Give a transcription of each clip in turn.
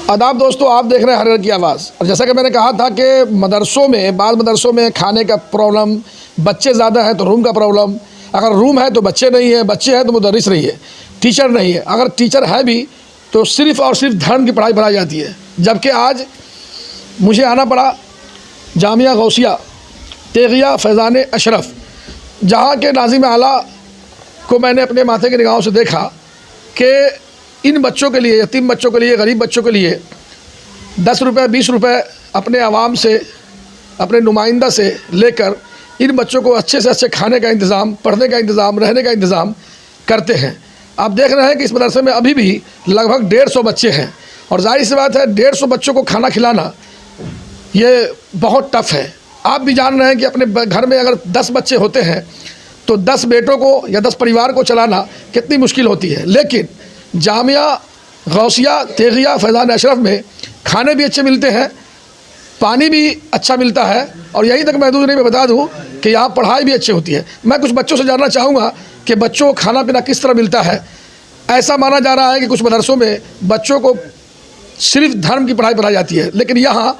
आदाब दोस्तों, आप देख रहे हैं हर घर की आवाज़। और जैसा कि मैंने कहा था कि मदरसों में, बाद मदरसों में खाने का प्रॉब्लम, बच्चे ज़्यादा हैं तो रूम का प्रॉब्लम, अगर रूम है तो बच्चे नहीं है, बच्चे हैं तो मुदर्रिस नहीं है, टीचर नहीं है, अगर टीचर है भी तो सिर्फ़ और सिर्फ धर्म की पढ़ाई पढ़ाई जाती है। जबकि आज मुझे आना पड़ा जामिया गौसिया तेगिया फैज़ान अशरफ, जहाँ के नाज़िम आला को मैंने अपने माथे की निगाहों से देखा कि इन बच्चों के लिए, यतीम बच्चों के लिए, गरीब बच्चों के लिए 10 रुपये 20 रुपये अपने आवाम से, अपने नुमाइंदा से लेकर इन बच्चों को अच्छे से अच्छे खाने का इंतज़ाम, पढ़ने का इंतज़ाम, रहने का इंतज़ाम करते हैं। आप देख रहे हैं कि इस मदरसे में अभी भी लगभग 150 बच्चे हैं और जाहिर सी बात है 150 बच्चों को खाना खिलाना ये बहुत टफ़ है। आप भी जान रहे हैं कि अपने घर में अगर 10 बच्चे होते हैं तो 10 बेटों को या 10 परिवार को चलाना कितनी मुश्किल होती है। लेकिन जामिया गौसिया तेगिया फैज़ान अशरफ में खाने भी अच्छे मिलते हैं, पानी भी अच्छा मिलता है और यहीं तक महदूद नहीं, मैं बता दूं कि यहाँ पढ़ाई भी अच्छी होती है। मैं कुछ बच्चों से जानना चाहूँगा कि बच्चों को खाना पीना किस तरह मिलता है। ऐसा माना जा रहा है कि कुछ मदरसों में बच्चों को सिर्फ धर्म की पढ़ाई पढ़ाई जाती है, लेकिन यहाँ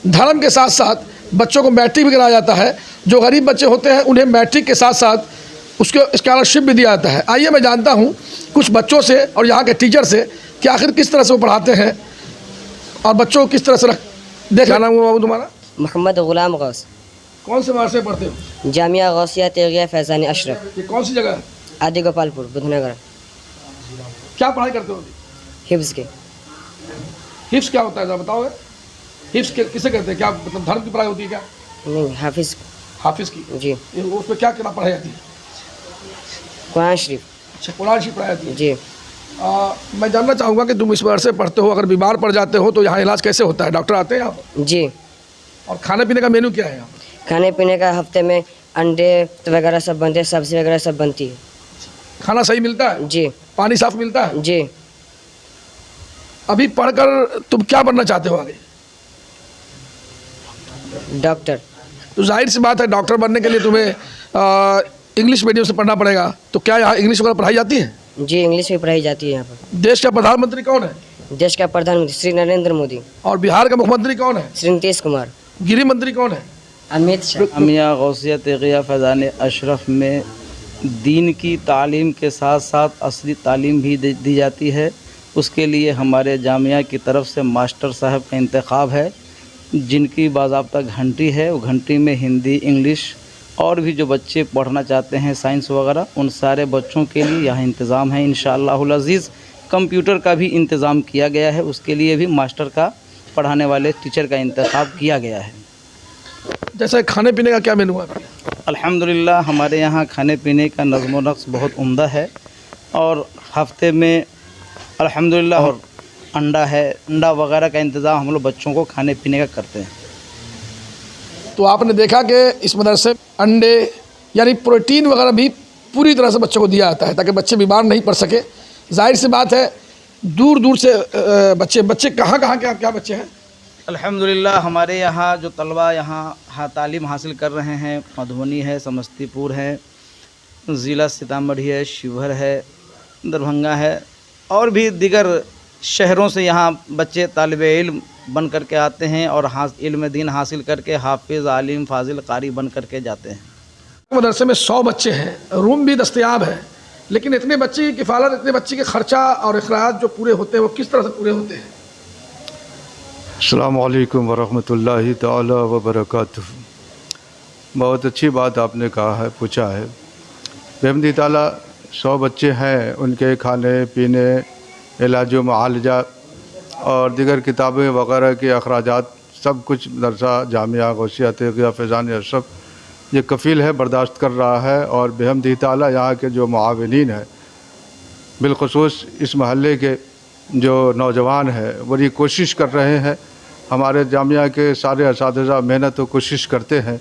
धर्म के साथ साथ बच्चों को मैट्रिक भी कराया जाता है। जो गरीब बच्चे होते हैं उन्हें मैट्रिक के साथ साथ उसको स्कॉलरशिप भी दिया जाता है। आइए मैं जानता हूँ कुछ बच्चों से और यहाँ के टीचर से कि आखिर किस तरह से वो पढ़ाते हैं और बच्चों को किस तरह से देख। नाम हुआ बाबू तुम्हारा? मोहम्मद गुलाम गौस। कौन से मदरसे पढ़ते हो? जामिया गौसिया तेगिया फैज़ान अशरफ। ये कौन सी जगह है? आदि गोपालपुर, बुधनगर। क्या पढ़ाई करते हो? हिफ्ज़ के। हिफ्स क्या होता है जरा बताओ। हिफ्स किसे कहते हैं? क्या मतलब धर्म की पढ़ाई होती है क्या? नहीं, हाफिज़। हाफिज़ की जी। उसमें क्या क्या पढ़ाई जाती है? कुरान शरीफ। अच्छा, कुरान शरीफ पढ़ाई जाती है जी। मैं जानना चाहूँगा कि तुम इस मदरसे पढ़ते हो, अगर बीमार पड़ जाते हो तो यहाँ इलाज कैसे होता है? डॉक्टर आते हैं यहाँ पर? जी। और खाने पीने का मेनू क्या है यहाँ? खाने पीने का हफ्ते में अंडे वगैरह सब बनते हैं, सब्ज़ी वगैरह सब बनती है। खाना सही मिलता है? जी। पानी साफ मिलता है? जी। अभी पढ़कर तुम क्या बनना चाहते हो आगे? डॉक्टर। तो जाहिर सी बात है डॉक्टर बनने के लिए तुम्हें इंग्लिश मीडियम से पढ़ना पड़ेगा। तो क्या यहाँ इंग्लिश वगैरह पढ़ाई जाती है? जी, इंग्लिश में पढ़ाई जाती है यहाँ पर। देश का प्रधानमंत्री कौन है? देश का प्रधानमंत्री श्री नरेंद्र मोदी। और बिहार का मुख्यमंत्री कौन है? श्री नीतीश कुमार। गृह मंत्री कौन है? अमित शाह। जामिया गौसिया तेगिया फैज़ान अशरफ में दीन की तालीम के साथ साथ असली तालीम भी दी जाती है। उसके लिए हमारे जामिया की तरफ से मास्टर साहब का इंतखाब है, जिनकी बाज़ाब्ता घंटी है। वो घंटी में हिंदी, इंग्लिश और भी जो बच्चे पढ़ना चाहते हैं साइंस वगैरह, उन सारे बच्चों के लिए यहाँ इंतज़ाम है इंशाअल्लाहुल अज़ीज़। कंप्यूटर का भी इंतज़ाम किया गया है, उसके लिए भी मास्टर का, पढ़ाने वाले टीचर का इंतखाब किया गया है। जैसे खाने पीने का क्या मेनू है? अल्हम्दुलिल्लाह हमारे यहाँ खाने पीने का नज़्म व नक्श बहुत उम्दा है और हफ्ते में अल्हम्दुलिल्लाह और अंडा है, अंडा वगैरह का इंतज़ाम हम लोग बच्चों को खाने पीने का करते हैं। तो आपने देखा कि इस मदरसे अंडे यानी प्रोटीन वगैरह भी पूरी तरह से बच्चों को दिया जाता है ताकि बच्चे बीमार नहीं पड़ सके। जाहिर सी बात है दूर दूर से बच्चे कहाँ क्या बच्चे हैं? अल्हम्दुलिल्लाह हमारे यहाँ जो तलबा यहाँ तालीम हासिल कर रहे हैं, मधुबनी है, समस्तीपुर है, ज़िला सीतामढ़ी है, शिवहर है, दरभंगा है और भी दीगर शहरों से यहाँ बच्चे तालिबे इल्म बन करके आते हैं और इल्म दीन हासिल करके हाफिज़, आलिम, फाजिल, कारी बन करके जाते हैं। मदरसे में 100 बच्चे हैं, रूम भी दस्तयाब है, लेकिन इतने बच्चे की किफ़ालत, इतने बच्चे के ख़र्चा और अखराज जो पूरे होते हैं वो किस तरह से पूरे होते हैं? अस्सलामु अलैकुम वरहमतुल्लाहि ताला व बरकातुहू। बहुत अच्छी बात आपने कहा है, पूछा है। बेहमदी ताला 100 बच्चे हैं, उनके खाने पीने, इलाज मुआलजा और दीगर किताबें वगैरह के अखराजात सब कुछ मदरसा जामिया गौसिया तेगिया फैज़ान अशरफ ये कफ़ील है, बर्दाश्त कर रहा है। और बेहमदी ताला यहाँ के जो मुआविनीन हैं, बिलख़ुसूस इस महल्ले के जो नौजवान हैं, बड़ी कोशिश कर रहे हैं। हमारे जामिया के सारे असातिज़ा मेहनत व कोशिश करते हैं,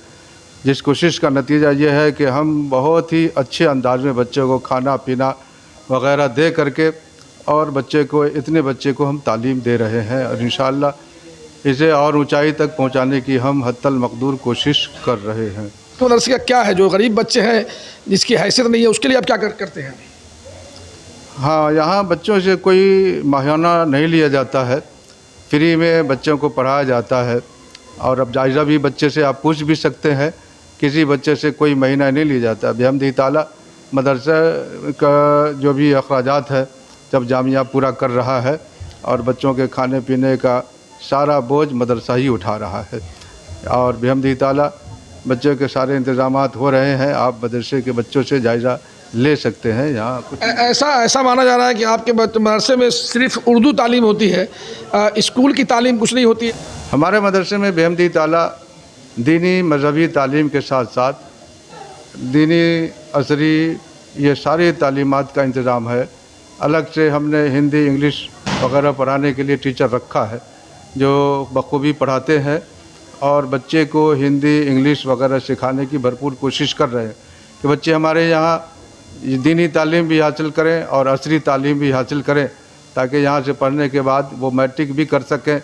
जिस कोशिश का नतीजा ये है कि हम बहुत ही अच्छे अंदाज में बच्चों को खाना पीना वगैरह दे करके और इतने बच्चे को हम तालीम दे रहे हैं और इंशाअल्लाह इसे और ऊंचाई तक पहुंचाने की हम हद्दल मक़दूर कोशिश कर रहे हैं। तो मदरसे का क्या है, जो गरीब बच्चे हैं जिसकी हैसियत नहीं है उसके लिए आप क्या करते हैं? हाँ, यहाँ बच्चों से कोई माहियाना नहीं लिया जाता है। फ्री में बच्चों को पढ़ाया जाता है। और अब जायज़ा भी बच्चे से आप पूछ भी सकते हैं, किसी बच्चे से कोई महीना नहीं लिया जाता। बेहमदी ताला मदरसा का जो भी अखराजात है जब जामिया पूरा कर रहा है और बच्चों के खाने पीने का सारा बोझ मदरसा ही उठा रहा है। और बेहमदी ताला बच्चों के सारे इंतज़ामात हो रहे हैं। आप मदरसे के बच्चों से जायज़ा ले सकते हैं। यहाँ कुछ ऐसा माना जा रहा है कि आपके मदरसे में सिर्फ उर्दू तालीम होती है, स्कूल की तालीम कुछ नहीं होती है। हमारे मदरसे में बेहमदी ताला दीनी मजहबी तालीम के साथ साथ दीनी असरी ये सारी तालीमात का इंतज़ाम है। अलग से हमने हिंदी इंग्लिश वगैरह पढ़ाने के लिए टीचर रखा है जो बखूबी पढ़ाते हैं और बच्चे को हिंदी इंग्लिश वगैरह सिखाने की भरपूर कोशिश कर रहे हैं कि बच्चे हमारे यहाँ दीनी तालीम भी हासिल करें और असरी तालीम भी हासिल करें, ताकि यहाँ से पढ़ने के बाद वो मैट्रिक भी कर सकें,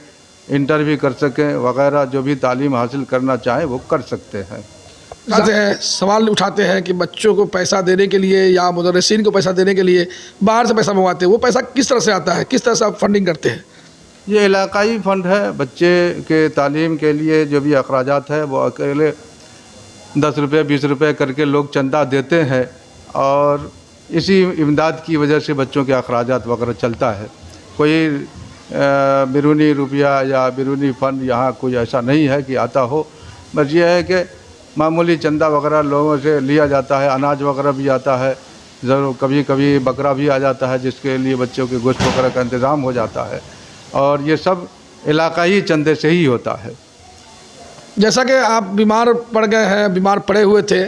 इंटर भी कर सकें वगैरह, जो भी तालीम हासिल करना चाहें वो कर सकते हैं। सवाल उठाते हैं कि बच्चों को पैसा देने के लिए या मुदर्रिसीन को पैसा देने के लिए बाहर से पैसा मंगवाते हैं, वो पैसा किस तरह से आता है, किस तरह से आप फंडिंग करते हैं? ये इलाकाई फ़ंड है। बच्चे के तालीम के लिए जो भी अखराजात है वो अकेले 10 रुपये 20 रुपये करके लोग चंदा देते हैं और इसी इमदाद की वजह से बच्चों के अखराजात वगैरह चलता है। कोई बिरूनी रुपया या बिरूनी फ़ंड यहाँ कोई ऐसा नहीं है कि आता हो। बस ये है कि मामूली चंदा वगैरह लोगों से लिया जाता है, अनाज वगैरह भी आता है, ज़रूर कभी कभी बकरा भी आ जाता है जिसके लिए बच्चों के गोश्त वगैरह का इंतज़ाम हो जाता है और ये सब इलाकाई चंदे से ही होता है। जैसा कि आप बीमार पड़ गए हैं, बीमार पड़े हुए थे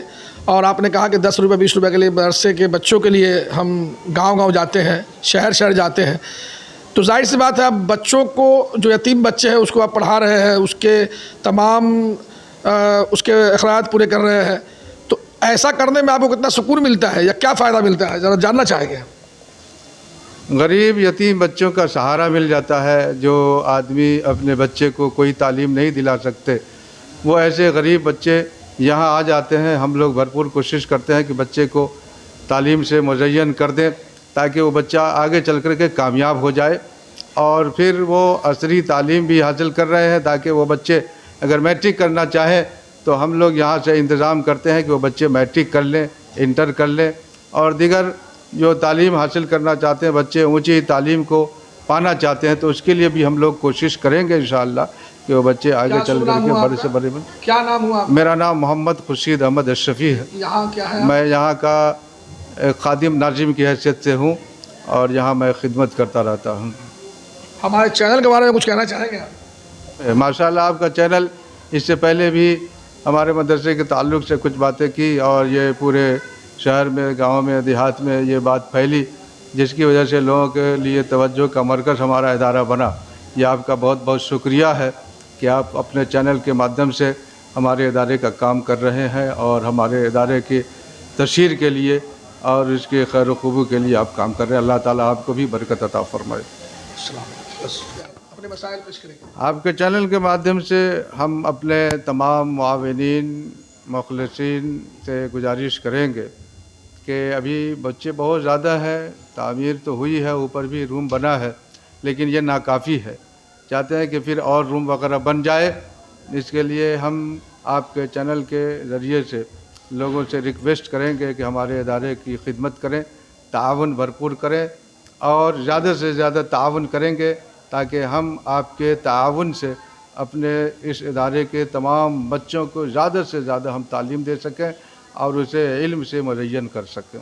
और आपने कहा कि 10 रुपये 20 रुपये के लिए मदरसे के बच्चों के लिए हम गांव-गांव जाते हैं, शहर जाते हैं, तो जाहिर सी बात है आप बच्चों को, जो यतीम बच्चे हैं उसको आप पढ़ा रहे हैं, उसके तमाम उसके अखराजात पूरे कर रहे हैं, तो ऐसा करने में आपको कितना सुकून मिलता है या क्या फ़ायदा मिलता है, ज़रा जानना चाहेंगे। गरीब यतीम बच्चों का सहारा मिल जाता है। जो आदमी अपने बच्चे को कोई तालीम नहीं दिला सकते, वो ऐसे गरीब बच्चे यहाँ आ जाते हैं। हम लोग भरपूर कोशिश करते हैं कि बच्चे को तालीम से मुज़य्यन कर दें ताकि वो बच्चा आगे चल कर के कामयाब हो जाए और फिर वो असरी तालीम भी हासिल कर रहे हैं ताकि वो बच्चे अगर मैट्रिक करना चाहें तो हम लोग यहाँ से इंतज़ाम करते हैं कि वो बच्चे मैट्रिक कर लें, इंटर कर लें और दीगर जो तालीम हासिल करना चाहते हैं, बच्चे ऊंची तालीम को पाना चाहते हैं, तो उसके लिए भी हम लोग कोशिश करेंगे इंशाअल्लाह कि वो बच्चे आगे चल करके बड़े से बड़े बन। क्या नाम हुआ? मेरा नाम मोहम्मद खुर्शीद अहमद अशरफी है। यहाँ क्या है? मैं यहाँ का खादिम नाजिम की हैसियत से हूँ और यहाँ मैं खिदमत करता रहता हूँ। हमारे चैनल के बारे में कुछ कहना चाहेंगे आप? माशाल्लाह आपका चैनल इससे पहले भी हमारे मदरसे के ताल्लुक़ से कुछ बातें की और ये पूरे शहर में, गांव में, देहात में ये बात फैली, जिसकी वजह से लोगों के लिए तवज्जो का मरकज़ हमारा इदारा बना। ये आपका बहुत बहुत शुक्रिया है कि आप अपने चैनल के माध्यम से हमारे इदारे का काम कर रहे हैं और हमारे इदारे की तशहीर के लिए और इसके खैर ख़ूबी के लिए आप काम कर रहे हैं। अल्लाह ताला आपको भी बरकत अता फरमाए। अपने मसाइल पेश करेंगे। आपके चैनल के माध्यम से हम अपने तमाम मुआविनीन मुखलिसीन से गुजारिश करेंगे कि अभी बच्चे बहुत ज़्यादा हैं, तामीर तो हुई है, ऊपर भी रूम बना है, लेकिन ये नाकाफ़ी है। चाहते हैं कि फिर और रूम वगैरह बन जाए। इसके लिए हम आपके चैनल के ज़रिए से लोगों से रिक्वेस्ट करेंगे कि हमारे इदारे की खिदमत करें, ताउन भरपूर करें और ज़्यादा से ज़्यादा ताउन करेंगे ताकि हम आपके ताउन से अपने इस इदारे के तमाम बच्चों को ज़्यादा से ज़्यादा हम तालीम दे सकें और उसे इल्म से मुज़य्यन कर सकें।